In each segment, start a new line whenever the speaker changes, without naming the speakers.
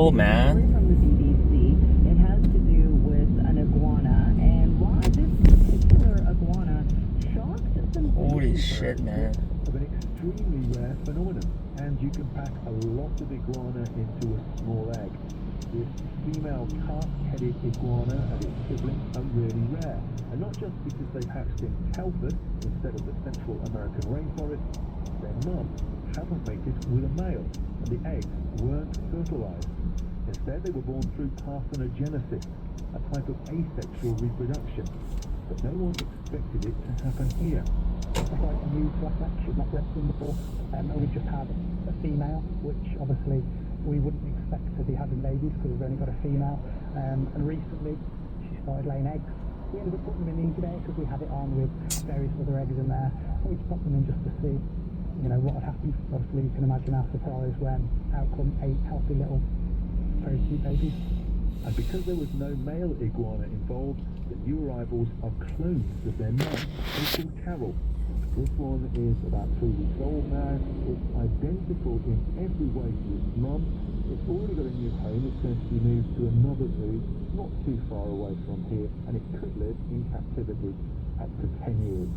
cool, man.
From the BBC, it has to do with an iguana, and why this particular iguana shocked some
Holy shit, man.
Of an extremely rare phenomenon, and you can pack a lot of iguana into a small egg. This female calf-headed iguana and its siblings are really rare, and not just because they hatched in Telford instead of the Central American rainforest. Their mum happened to make it with a male, and the eggs weren't fertilized. Instead, they were born through parthenogenesis, a type of asexual reproduction. But no one expected it to happen here.
It's quite new to us, actually, not yet seen before. We just had a female, which obviously we wouldn't expect to be having babies because we've only got a female. And recently, she started laying eggs. We ended up putting them in the incubator because we had it on with various other eggs in there. And we just popped them in just to see, what had happened. Obviously, you can imagine our surprise when out come 8 healthy little, very cute babies.
And because there was no male iguana involved, the new arrivals are clones of their mum, called Carol. This one is about 3 weeks old now. It's identical in every way to its mum. It's already got a new home. It's going to be moved to another zoo not too far away from here, and it could live in captivity up to 10 years.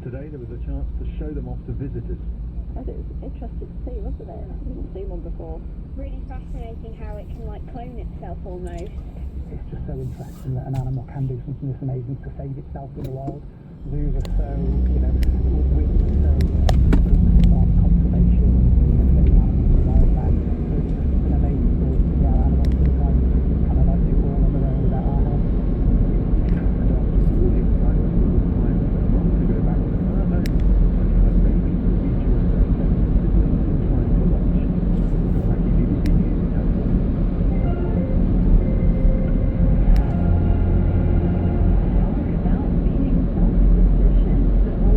Today there was a chance to show them off to visitors.
It was interesting to see, wasn't it? I hadn't seen one before.
Really fascinating how it can clone itself almost.
It's just so interesting that an animal can do something this amazing to save itself in the wild. Zoos are so, we're so focused on conservation and getting animals in the wild now. So it's just an amazing thing to get animals to try and kind of do all on their own without our help.
And after all the excitement, it was time for mum to go back to her home. Her baby will be joined by 7 siblings in time for lunch. Back in BBC News in Telford.
About being self-sufficient,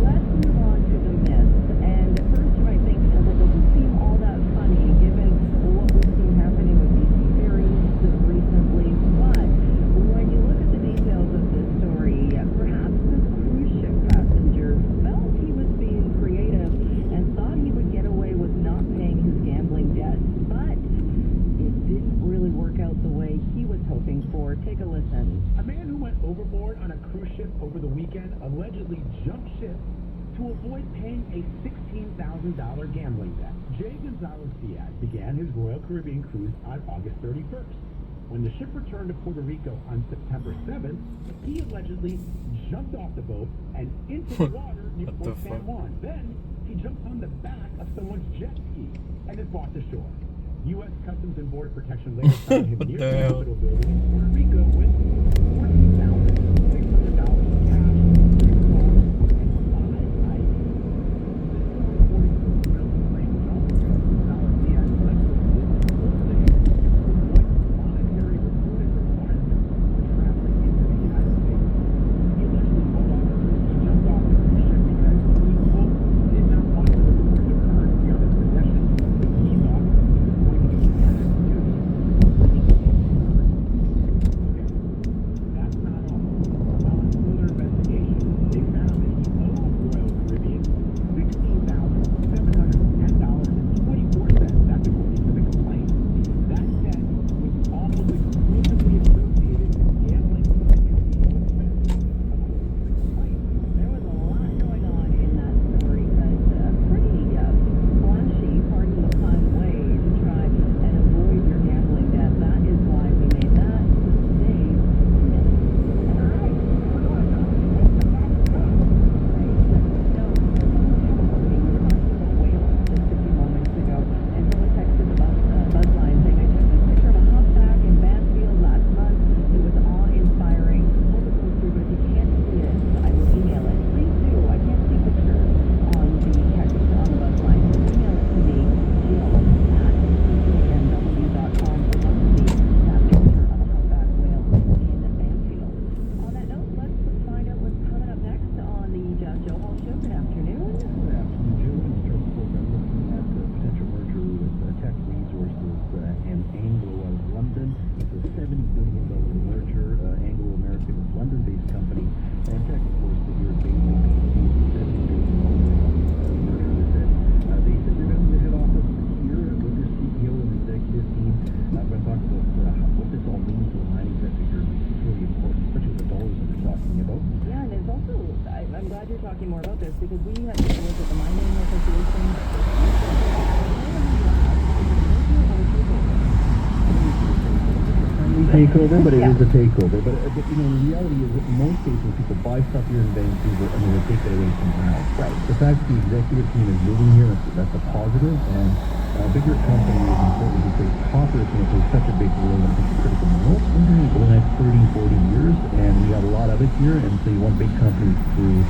let's move on to the myth. And at first you might think that doesn't seem all that funny given what we've seen happening with these theories recently. But when you look at the details of this story, perhaps this cruise ship passenger felt he was being creative and thought he would get away with not paying his gambling debts. But it didn't really work out the way he was hoping for. Take a listen.
A man who went overboard on a cruise ship over the weekend allegedly jumped ship to avoid paying a $16,000 gambling debt. Jay Gonzalez-Diaz began his Royal Caribbean cruise on August 31st. When the ship returned to Puerto Rico on September 7th, he allegedly jumped off the boat and into the water near
What the
Port San
fuck?
Juan. Then he jumped on the back of someone's jet ski and is brought to shore. U.S. Customs and Border Protection later found him near the
hell?
Capitol building in Puerto Rico with $14,600 in cash, 3 phones, and 5 IDs. According to the Mail Gonzalez-Diaz fled with this to avoid monetary reporting requirements for traveling into the United States. He allegedly told officers he jumped off the cruise ship because he, quote, did not want to report the currency on his possession, which he thought he was going to be taxed to.
talking more about this because we have to look at the mining association.
Takeover, but it
Yeah.
is a takeover. But you know, the reality is that in most cases, people buy stuff here in Vancouver and then they take it away somewhere else.
Right.
The fact that the executive team is moving here, that's a positive, and bigger company is important because copper is going to play such a big role in critical minerals for the next 30, 40 years, and we got a lot of it here, and so you want big companies to be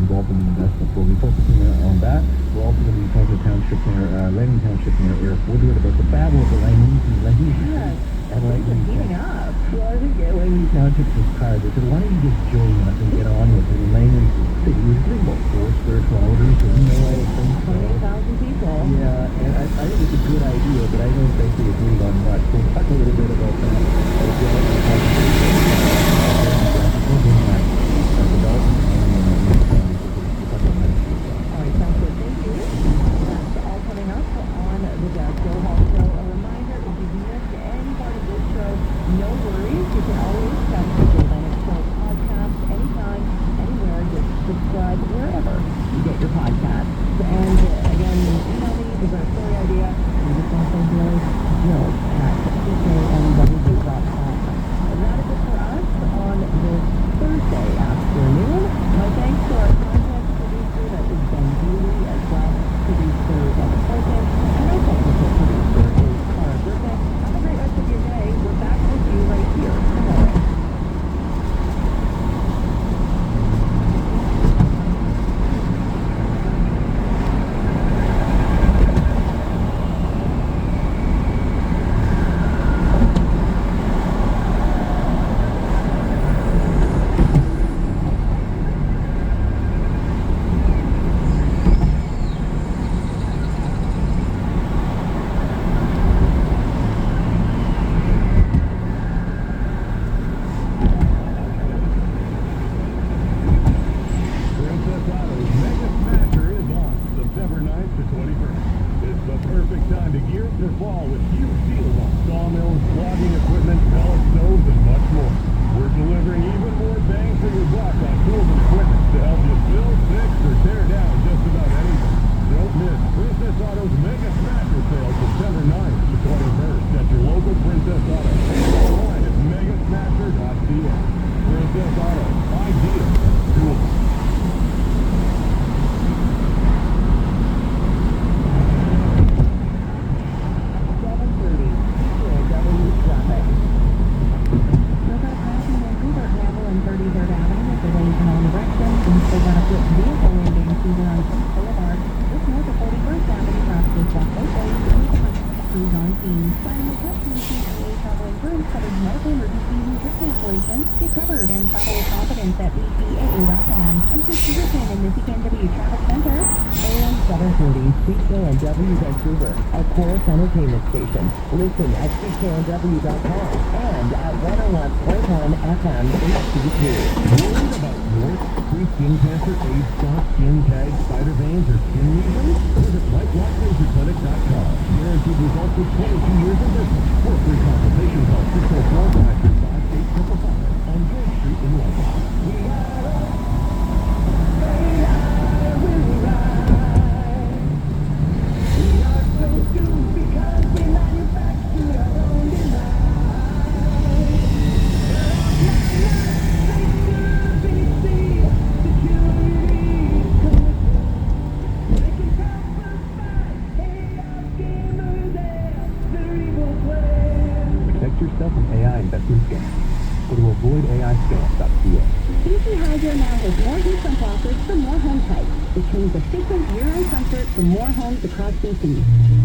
involved in the investment. We'll be focusing on that. We're also going to be talking to Township Mayor, Langley Township Mayor Eric Woodward about the battle of the Langley
Yes.
and
Things are
Langley
heating up.
Well, I think Langley Township was tired. They said, why don't you just join us and get on with it? And Langley City was about 4 square kilometers, so you know, I don't think so.
28,000 people.
Yeah, and I think it's a good idea, but I don't think they agreed on much. So we'll talk a little bit about that as well.
All right, sounds good. Thank you. That's all coming up on the Joe Hall Show. A reminder, if you've missed any part of this show, no worries. You can always catch the Joe Bennett Show podcast anytime, anywhere. Just subscribe wherever you get your podcasts. And again, email me if you've got a story idea. You just want to say hello, Joe at CKNW.com. And that is it for us on this Thursday afternoon. My thanks to our content producer, that is Ben Dooley, as well producer Evan Fulton, and our technical producer is Cara Griffith. Have a great rest of your day. We're back with you right here tomorrow.
Princess Auto's Mega Smasher is on September 9th to 21st. It's the perfect time to gear up for fall with huge deals on sawmills, logging equipment, pellet stoves, and much more. We're delivering even more bang for your buck on tools and equipment to help you build, fix, or tear down just about anything. Don't miss Princess Auto's Mega Smasher sale September 9th to 21st at your local Princess Auto. Online at megasmasher.ca. Princess Auto. Ideal. Cool.
7:30, CKNW traffic. Still got a crash in Vancouver, Campbell and 33rd Avenue with delays in all directions, and still got a flipped vehicle in Vancouver on Prince Boulevard. Just north of 41st Avenue, traffic is blocked both ways. Crews on scene. Planning a trip to CCA Travel Insurance covers medical emergencies and trip cancellations. Get covered and travel with confidence at bcaa.com. I'm Christy Rickman in the CKNW Traffic Center. AM 730, CKNW Vancouver, a Chorus Entertainment station. Listen at CKNW.com and at 101.1 FM HD2.
Worried about warts, pre-skin cancer, AIDS, spots, skin tags, spider veins, or skin lesions? Visit LifeLockLaserClinic.com. Guaranteed results with 22 years of business. For a free consultation, call 604-535-8555 on Grove Street in London. Protect yourself from AI investment scams. Go to avoidaiscams.ca.
BC Hydro now has more heat pump offers for more home types, which means efficient year-round comfort for more homes across BC.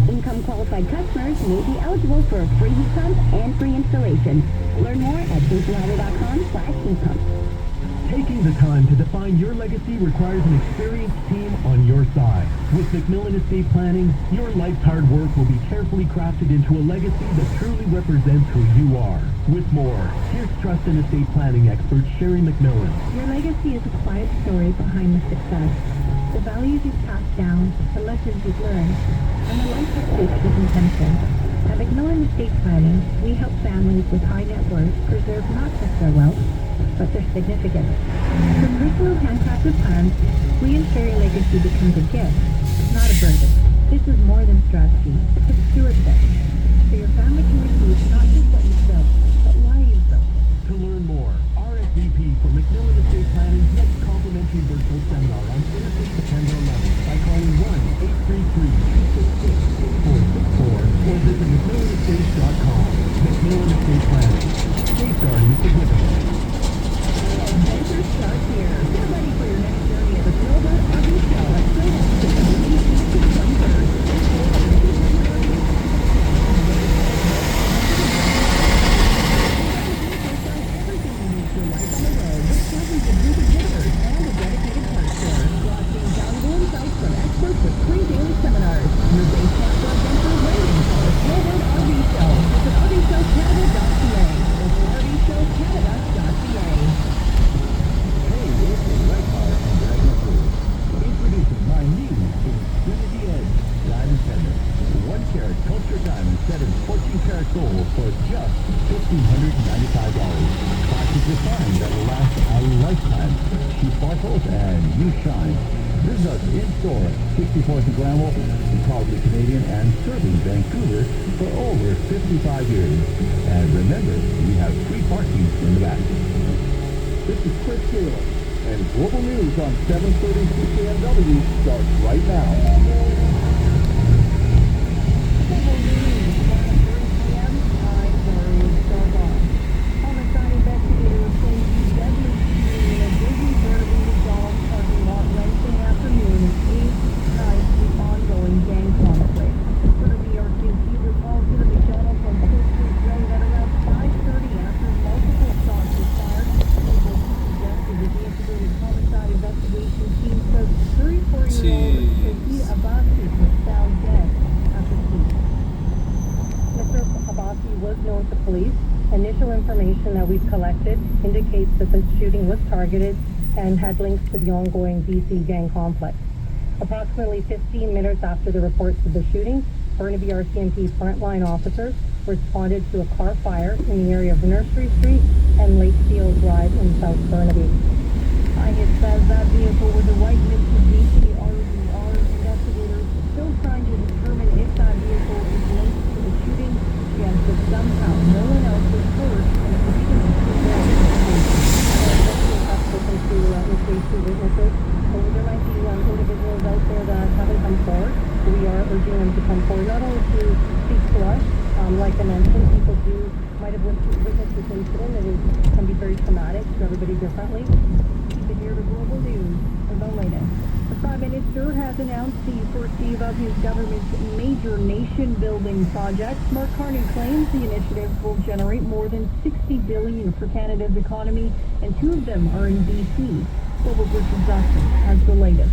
Income-qualified customers may be eligible for a free heat pump and free installation. Learn more at bchydro.com/heat pump.
Taking the time to define your legacy requires an experienced team on your side. With McMillan Estate Planning, your life's hard work will be carefully crafted into a legacy that truly represents who you are. With more, here's trust and estate planning expert Sherry McMillan.
Your legacy is a quiet story behind the success. The values you've passed down, the lessons you've learned, and the life you've shaped with intention. At McMillan Estate Planning, we help families with high net worth preserve not just their wealth, but they're significant. From personal handcrafted plans, we ensure your legacy becomes a gift, not a burden. This is more than strategy. It's stewardship. So your family can receive not just what you've built, but why you've built it.
To learn more, RSVP for McMillan Estate Planning's next complimentary virtual seminar on Thursday, September 11th by calling 1-833-266-6464 or visit McMillanestates.com. McMillan Estate Planning. Safeguarding significance.
Adventure starts here. Get ready for your next journey at the Snowbird RV Show at Snowbird September 18th to 23rd. Everything you need for life on the road with dozens of group exhibitors and a dedicated parts store. Watching valuable insights from experts with 3 daily seminars. Your base camp for adventure waiting for the Snowbird RV Show. Visit RVShowCanada.ca. That's RVShowCanada.ca.
Hey, it's Red Car and Dragon Cruise. Introducing my new Infinity Edge Diamond Pendant. 1-carat culture diamond set in 14-karat gold for just $1,595. Classic design that'll last a lifetime. She sparkles and you shine. Visit us in store at 64th and Granville, proudly Canadian and serving Vancouver for over 55 years. And remember, we have free parking in the back. This is Chris Taylor, and Global News on 730 CKNW starts right now.
Global News, 1:03 p.m. I'm Gloria Starbuck. Homicide investigators say the deadly shooting in a busy Burnaby McDonald's parking lot Wednesday afternoon is tied to the ongoing gang conflict. Burnaby RCMP recalls to the McDonald's on Coast Street Road at around 5:30 after multiple shots were fired. People suggested that the integrated homicide investigation team says 34-year-old Shahid Abbasi was found dead after shooting. Mr. Abbasi was known to police. Initial information that we've collected indicates that the shooting was targeted and had links to the ongoing BC gang complex. Approximately 15 minutes after the reports of the shooting, Burnaby RCMP frontline officers responded to a car fire in the area of Nursery Street and Lakefield Drive in South Burnaby. It says that vehicle was a white Mitsubishi RVR. Investigators are still trying to determine if that vehicle is linked to the shooting. Yes, but somehow no one else was hurt and it was shooting too well. Investigators have spoken to two witnesses. So there might be individuals out there that haven't come forward. We are urging them to come forward, not only to speak to us, like I mentioned, people might have witnessed this incident. It can be very traumatic to everybody differently. Keep it here to Global News for the latest. The Prime Minister has announced the first eve of his government's major nation-building project. Mark Carney claims the initiative will generate more than $60 billion for Canada's economy, and 2 of them are in BC. Global's Richard Johnson has the latest.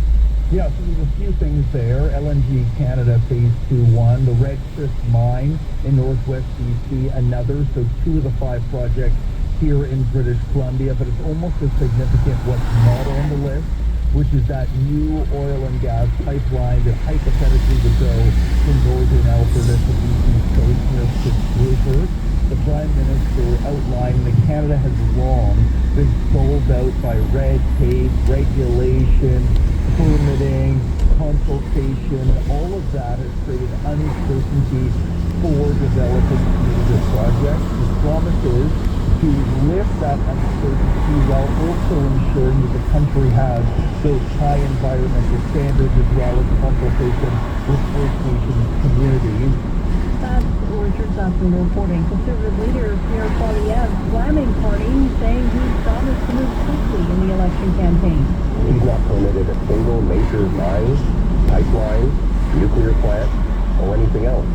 Yeah, so there's a few things there. LNG Canada Phase 2-1, the Red Chris Mine in Northwest BC, another. So 2 of the 5 projects here in British Columbia, but it's almost as significant what's not on the list, which is that new oil and gas pipeline that hypothetically would go from northern Alberta to BC's coast near Prince Rupert. The Prime Minister outlined that Canada has long been sold out by red tape, regulation, permitting, consultation. All of that has created uncertainty for developing major projects. The promise is to lift that uncertainty while also ensuring that the country has those high environmental standards as well as consultation with First Nations communities.
That's Richard Johnson reporting. Conservative leader Pierre Poilievre slamming Carney, saying he promised to move quickly in the election campaign.
He's not permitted a single major mine, pipeline, nuclear plant, or anything else.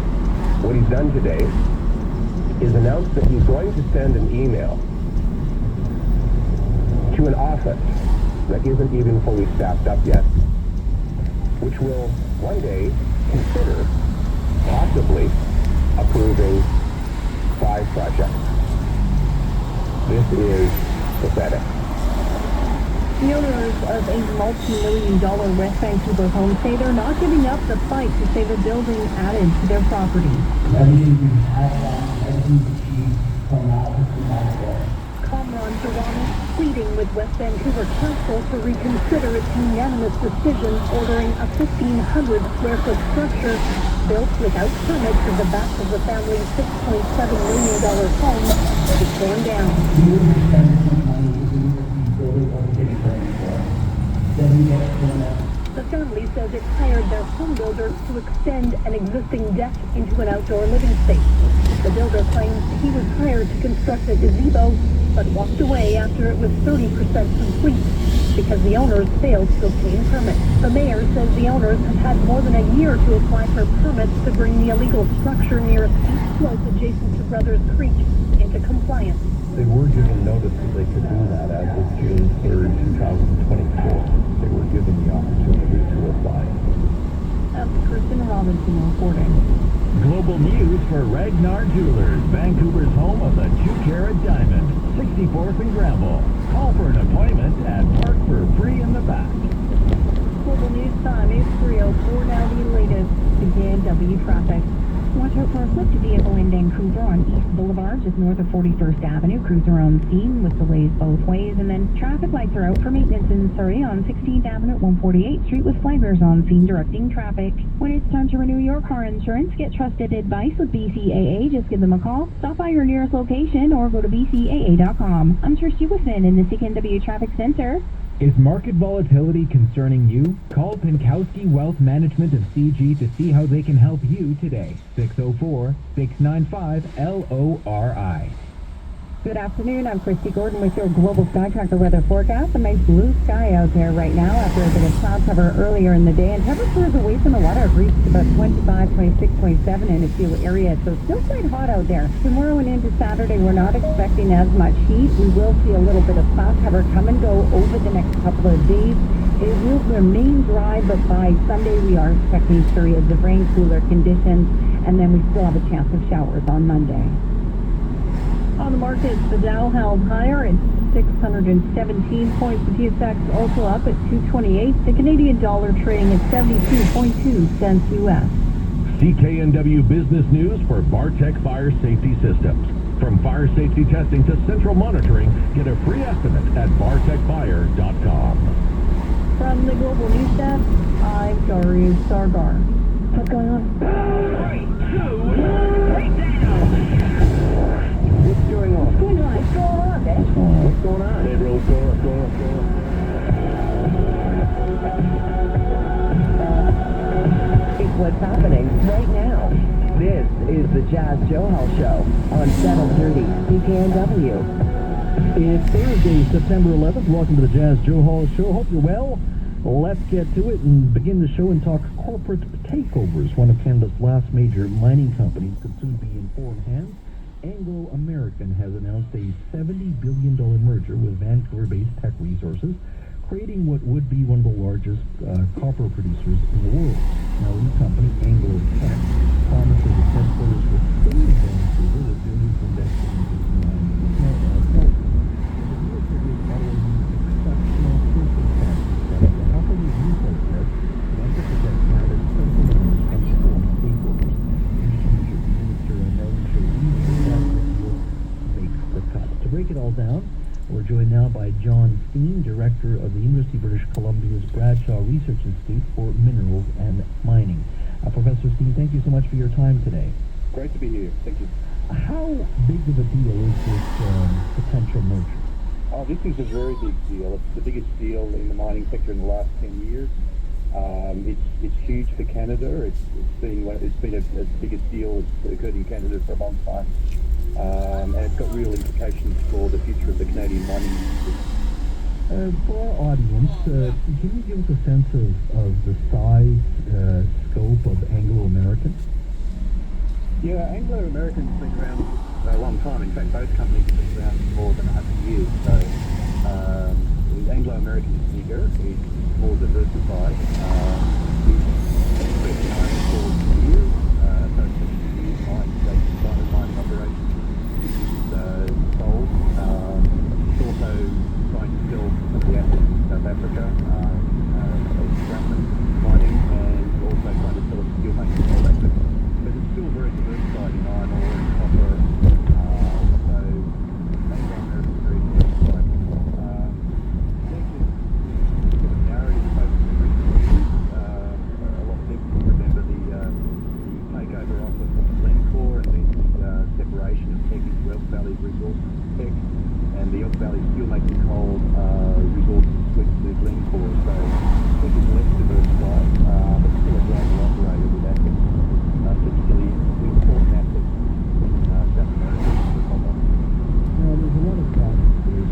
What he's done today is announce that he's going to send an email to an office that isn't even fully staffed up yet, which will one day consider possibly approving 5 projects. This is pathetic.
The owners of a multi-million-dollar West Vancouver home say they're not giving up the fight to save a building added to their property. Comron Giovanni pleading with West Vancouver Council to reconsider its unanimous decision ordering a 1,500 square foot structure built without permits at the back of the family's $6.7 million home to be torn down. The family says it hired their home builder to extend an existing deck into an outdoor living space. The builder claims he was hired to construct a gazebo, but walked away after it was 30% complete because the owners failed to obtain permits. The mayor says the owners have had more than a year to apply for permits to bring the illegal structure near a steep slope adjacent to Brothers Creek into compliance.
They were given notice that they could do that as of June 3rd, 2024. They were given the opportunity to apply.
That's Kristen Robinson reporting.
Global news for Ragnar Jewelers, Vancouver's home of the 2-carat diamond, 64th and Granville. Call for an appointment and park for free in the back.
Global news time is 3:04 now. The latest CKNW traffic.
Watch out for a flipped vehicle in Vancouver on East Boulevard, just north of 41st Avenue. Crews are on scene with delays both ways. And then traffic lights are out for maintenance in Surrey on 16th Avenue at 148th Street with flaggers on scene directing traffic. When it's time to renew your car insurance, get trusted advice with BCAA. Just give them a call, stop by your nearest location, or go to bcaa.com. I'm Trish Jewison in the CKNW Traffic Center.
Is market volatility concerning you? Call Pinkowski Wealth Management of CG to see how they can help you today. 604-695-LORI.
Good afternoon, I'm Christy Gordon with your Global Sky Tracker weather forecast. A nice blue sky out there right now after a bit of cloud cover earlier in the day, and temperatures away from the water have reached about 25, 26.7 in a few areas, so still quite hot out there. Tomorrow and into Saturday, we're not expecting as much heat. We will see a little bit of cloud cover come and go over the next couple of days. It will remain dry, but by Sunday we are expecting periods of rain, cooler conditions, and then we still have a chance of showers on Monday. On the markets, the Dow held higher at 617 points. The TSX also up at 228. The Canadian dollar trading at 72.2 cents U.S.
CKNW Business News for Bartech Fire Safety Systems. From fire safety testing to central monitoring, get a free estimate at bartechfire.com.
From the Global News Desk, I'm Darius Sargar. What's going on?
3, 2, 1, right down! What's going on?
What's going on? What's going on, man?
What's going on? Hey, bro, what's going on?
It's what's happening right now. This is the Jazz Johal Show on 730 CKNW.
It's Thursday, September 11th. Welcome to the Jazz Johal Show. Hope you're well. Let's get to it and begin the show and talk corporate takeovers. One of Canada's last major mining companies could soon be in foreign hands. Anglo American has announced a $70 billion merger with Vancouver-based Teck Resources, creating what would be one of the largest copper producers in the world. Now, the new company, Anglo Teck, promises its headquarters will stay in Vancouver with billions invested in this mining. The deal figures following exceptional circumstances that the company resource said wants to protect Canada's critical minerals from foreign takeovers. Minister Marisha makes the cut. To break it all down, we're joined now by John Steen, Director of the University of British Columbia's Bradshaw Research Institute for Minerals and Mining. Professor Steen, thank you so much for your time today.
Great to be here. Thank you.
How big of a deal is this potential merger?
Oh, this is a very big deal. It's the biggest deal in the mining sector in the last 10 years. It's huge for Canada. It's been the biggest deal that's occurred in Canada for a long time. And it's got real implications for the future of the Canadian mining industry.
For our audience, can you give us a sense of the size, scope of Anglo American?
Yeah, Anglo American's been around a long time. In fact, both companies have been around for more than 100 years. So Anglo American is bigger, it's more diversified. It's been known for years, so it's been years mining operations. Sold. It's also trying to sell some of the assets in South Africa, mining, and also trying to sell a steel making in South Africa. But it's still very diversified in iron ore and copper, so Anglo American is very diversified. the Elk Valley steelmaking coal resources with the Glencore, so it is less diversified, but still a global operator with assets, particularly important assets in South America for copper.
Now, there's a lot of talk there's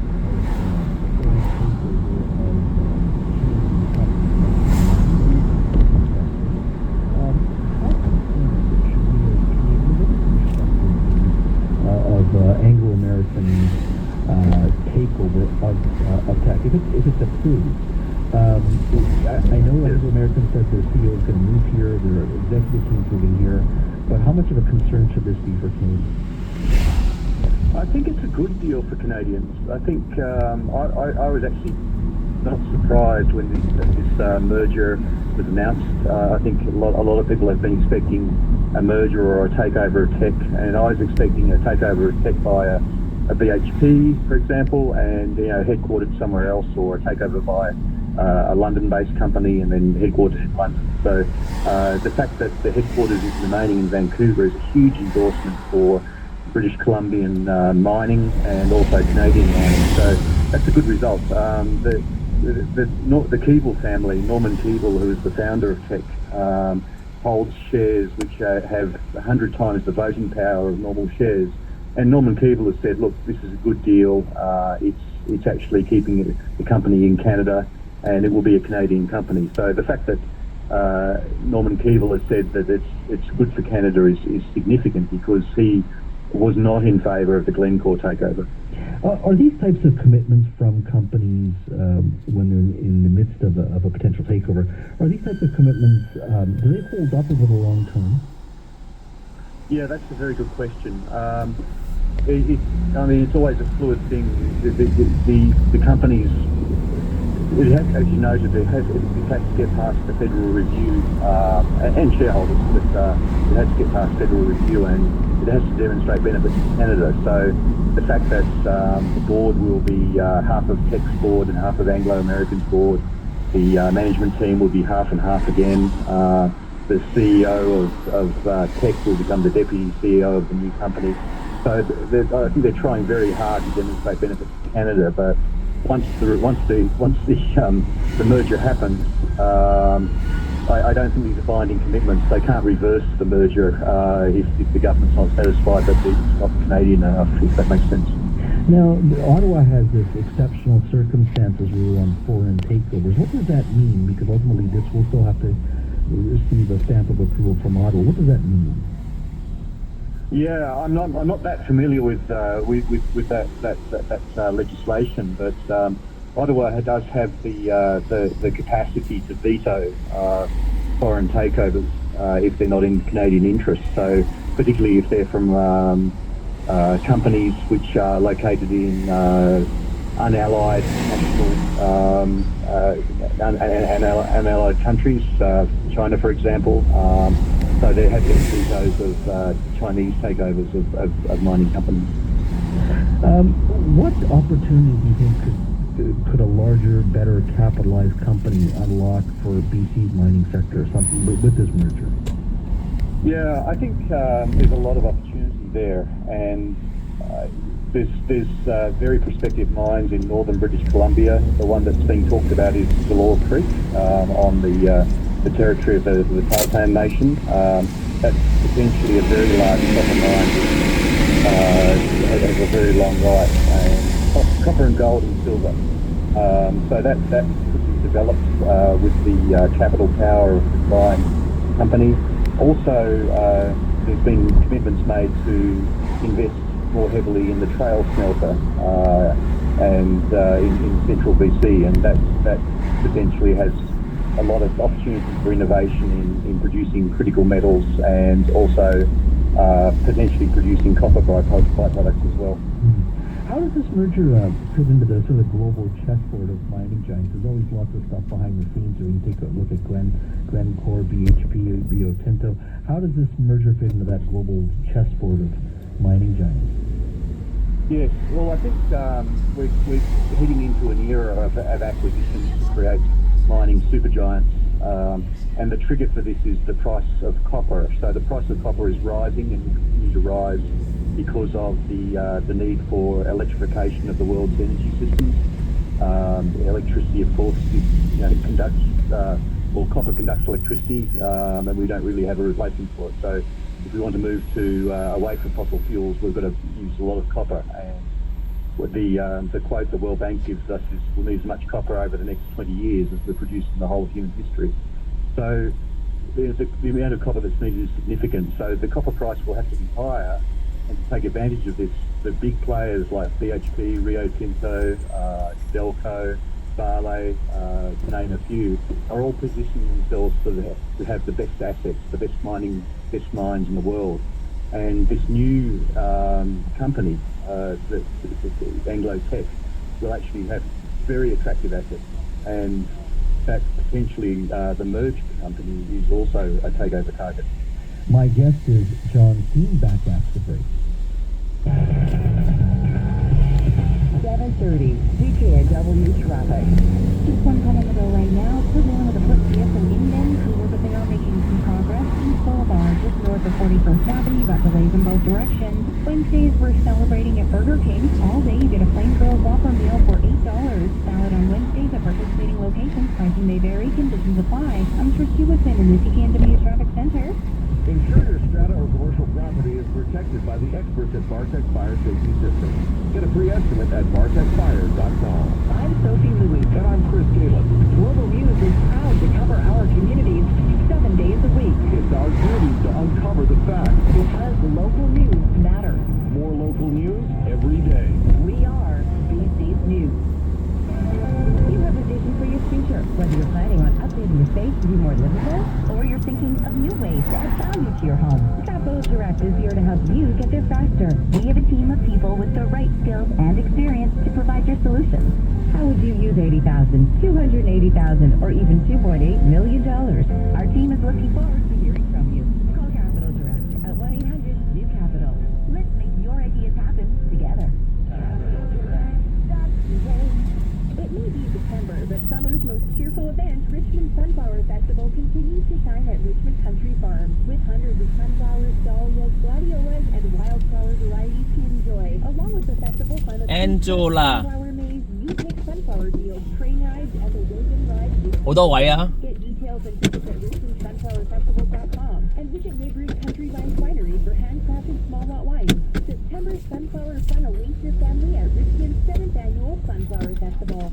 Anglo-American takeover of tech, if it's approved. I know Anglo-American says their CEO is going to move here, their executive team is moving here, but how much of a concern should this be for Canadians?
I think it's a good deal for Canadians. I think I was actually not surprised when this merger was announced. I think a lot of people have been expecting a merger or a takeover of tech, and I was expecting a takeover of tech by a BHP, for example, and headquartered somewhere else, or a takeover by a London-based company and then headquartered in London. So the fact that the headquarters is remaining in Vancouver is a huge endorsement for British Columbian mining and also Canadian mining. So that's a good result. The Keeble family, Norman Keeble, who is the founder of Tech, holds shares which have 100 times the voting power of normal shares. And Norman Keeble has said, look, this is a good deal. It's actually keeping the company in Canada, and it will be a Canadian company. So the fact that Norman Keeble has said that it's good for Canada is significant, because he was not in favour of the Glencore takeover.
Are these types of commitments from companies when they're in the midst of a potential takeover, are these types of commitments, do they hold up over the long term?
Yeah, that's a very good question. It's always a fluid thing. The companies, as you noted, it has to get past the federal review, and shareholders, but it has to get past federal review, and it has to demonstrate benefits to Canada. So the fact that the board will be half of Tech's board and half of Anglo-American's board, the management team will be half and half again. The CEO of Tech will become the deputy CEO of the new company. So I think they're trying very hard to demonstrate benefits to Canada, but once the merger happens, I don't think these are binding commitments. They can't reverse the merger if the government's not satisfied that it's not Canadian enough, if that makes sense.
Now, Ottawa has this exceptional circumstances rule on foreign takeovers. What does that mean? Because ultimately this will still have to receive a stamp of approval from Ottawa. What does that mean?
Yeah, I'm not that familiar with that legislation, but Ottawa does have the capacity to veto foreign takeovers if they're not in Canadian interest. So particularly if they're from companies which are located in unallied unallied countries, China, for example. So there have been vetoes of Chinese takeovers of mining companies.
What opportunities do you think could a larger, better capitalized company unlock for BC's mining sector with this merger?
Yeah, I think there's a lot of opportunity there, and there's very prospective mines in northern British Columbia. The one that's being talked about is Galore Creek on the territory of the Tahltan Nation. That's potentially a very large copper mine that has a very long life, and copper and gold and silver. So that could be developed with the capital power of the combined company. Also, there's been commitments made to invest more heavily in the Trail smelter and in central BC, and that potentially has a lot of opportunities for innovation in producing critical metals and also potentially producing copper byproducts as well.
How does this merger fit into the sort of global chessboard of mining giants? There's always lots of stuff behind the scenes when you take a look at Glencore, BHP, Rio Tinto. How does this merger fit into that global chessboard of mining giants?
Yes, well, I think we're heading into an era of acquisitions to create mining supergiants, and the trigger for this is the price of copper. So the price of copper is rising and will continue to rise because of the need for electrification of the world's energy systems. Electricity, of course, conducts, copper conducts electricity, and we don't really have a replacement for it. So if we want to move to away from fossil fuels, we've got to use a lot of copper. And the quote the World Bank gives us is we'll need as much copper over the next 20 years as we've produced in the whole of human history. So the amount of copper that's needed is significant. So the copper price will have to be higher, and to take advantage of this, the big players like BHP, Rio Tinto, Delco, Vale, to name a few, are all positioning themselves to have the best assets, the best mines in the world. And this new company, Anglo Tech, will actually have very attractive assets. And that potentially the merged company is also a takeover target.
My guest is John Steenback after the break. 7:30 CKNW traffic.
Just one comment to go right now. We're dealing with a foot vehicle in Vancouver, but they are making some progress. East Boulevard, just north of 41st Avenue, got delays in both directions. Wednesdays, we're celebrating at Burger King. All day, you get a plain grilled Whopper meal for $8. Valid on Wednesdays at participating locations. Pricing may vary. Conditions apply. I'm Trish Hewison in the CKNW Traffic Center.
Ensure your strata or commercial property is protected by the experts at Bartech Fire Safety Systems. Get a free estimate at bartechfire.com.
I'm Sophie Louis.
And I'm Chris Galen.
Global News is proud to cover our communities 7 days a week.
It's our duty to uncover the facts.
Because local news matters.
More local news every day.
We are BC's News.
You have a vision for your future, whether you're planning on updating your space to be more livable, or you're thinking of new ways to add value to your home. Capital Direct is here to help you get there faster. We have a team of people with the right skills and experience to provide your solutions. How would you use $80,000, $280,000, or even $2.8 million? Our team is looking forward to hearing from you. Call Capital Direct at 1-800-NEW-CAPITAL. Let's make your ideas happen together. It may be December, but summer's most cheerful event, Richmond Sunflower Festival, continues to shine at Richmond Country Farm, with hundreds of sunflowers, dahlias, gladiolas, and wildflower varieties to enjoy. Along with the festival fun of
Angela
sunflower maze, you pick sunflower fields, train rides, and the William Ride.
好多位啊
Get details and tickets at richmondsunflowerfestival.com and visit neighboring Country Vines Winery for handcrafted small lot wines. September Sunflower Fun awaits your family at Richmond's 7th Annual Sunflower Festival.